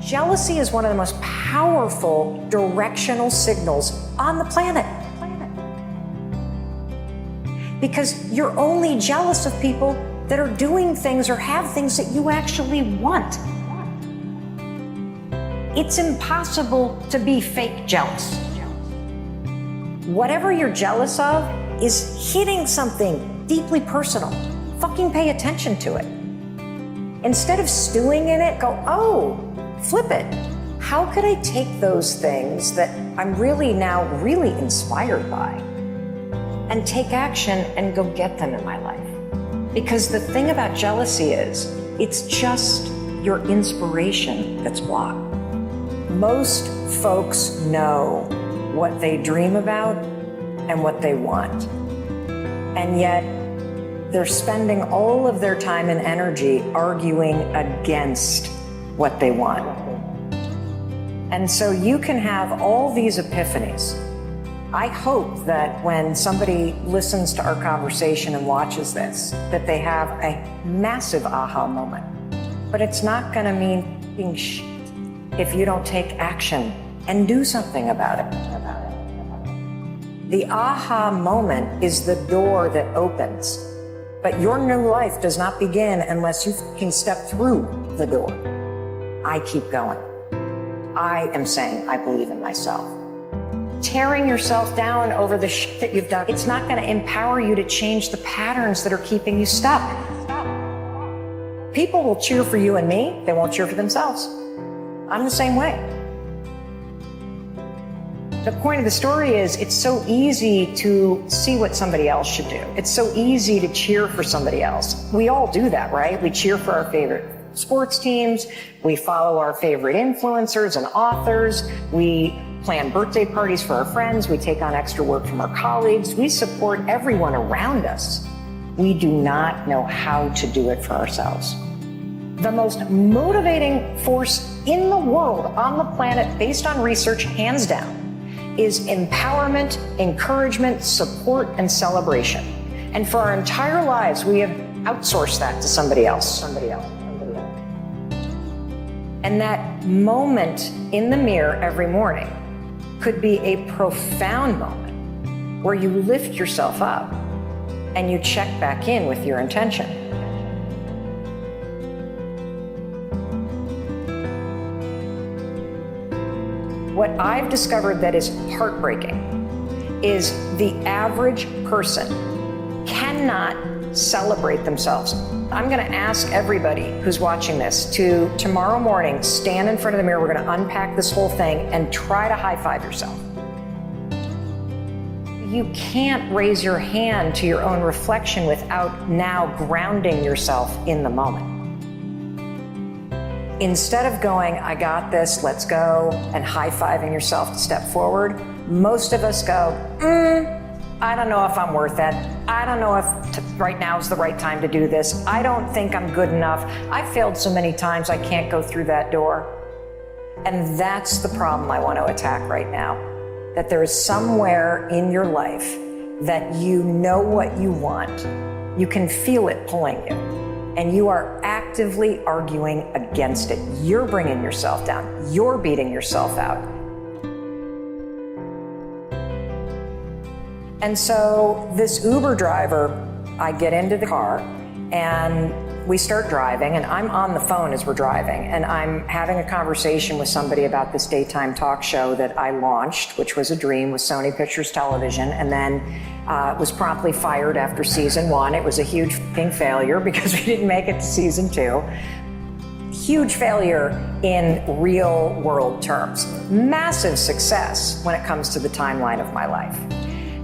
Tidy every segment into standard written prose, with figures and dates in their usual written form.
Jealousy is one of the most powerful directional signals on the planet. Because you're only jealous of people that are doing things or have things that you actually want. It's impossible to be fake jealous. Whatever you're jealous of is hitting something deeply personal. Fucking pay attention to it. Instead of stewing in it, go, oh, flip it. How could I take those things that I'm really now really inspired by and take action and go get them in my life? Because the thing about jealousy is, it's just your inspiration that's blocked. Most folks know what they dream about and what they want. And yet, they're spending all of their time and energy arguing against what they want. And so you can have all these epiphanies. I hope that when somebody listens to our conversation and watches this, that they have a massive aha moment. But it's not gonna mean being shit if you don't take action and do something about it. The aha moment is the door that opens, but your new life does not begin unless you can step through the door. I keep going. I am saying I believe in myself. Tearing yourself down over the shit that you've done, it's not gonna empower you to change the patterns that are keeping you stuck. People will cheer for you and me, they won't cheer for themselves. I'm the same way. The point of the story is it's so easy to see what somebody else should do. It's so easy to cheer for somebody else. We all do that, right? We cheer for our favorite sports teams. We follow our favorite influencers and authors. We plan birthday parties for our friends. We take on extra work from our colleagues. We support everyone around us. We do not know how to do it for ourselves. The most motivating force in the world, on the planet, based on research, hands down, is empowerment, encouragement, support, and celebration. And for our entire lives, we have outsourced that to somebody else. And that moment in the mirror every morning could be a profound moment where you lift yourself up and you check back in with your intention. What I've discovered that is heartbreaking is the average person cannot celebrate themselves. I'm gonna ask everybody who's watching this to tomorrow morning stand in front of the mirror. We're gonna unpack this whole thing and try to high five yourself. You can't raise your hand to your own reflection without now grounding yourself in the moment. Instead of going, I got this, let's go, and high-fiving yourself to step forward, most of us go, I don't know if I'm worth it. I don't know if right now is the right time to do this. I don't think I'm good enough. I've failed so many times, I can't go through that door. And that's the problem I want to attack right now. That there is somewhere in your life that you know what you want. You can feel it pulling you. And you are actively arguing against it. You're bringing yourself down. You're beating yourself out. And so this Uber driver, I get into the car and we start driving, and I'm on the phone as we're driving, and I'm having a conversation with somebody about this daytime talk show that I launched, which was a dream with Sony Pictures Television, and then was promptly fired after season 1. It was a huge f***ing failure because we didn't make it to season 2. Huge failure in real world terms. Massive success when it comes to the timeline of my life.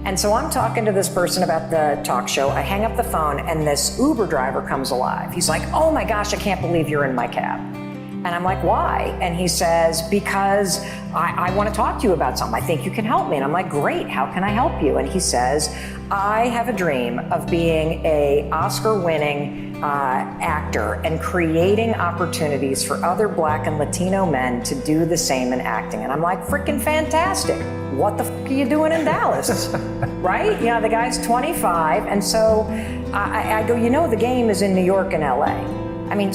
And so I'm talking to this person about the talk show. I hang up the phone and this Uber driver comes alive. He's like, oh my gosh, I can't believe you're in my cab. And I'm like, why? And he says, because I want to talk to you about something. I think you can help me. And I'm like, great, how can I help you? And he says, I have a dream of being an Oscar-winning actor and creating opportunities for other Black and Latino men to do the same in acting. And I'm like, freaking fantastic. What the f*** are you doing in Dallas? Right? You know, the guy's 25. And so I go, you know, the game is in New York and LA. I mean,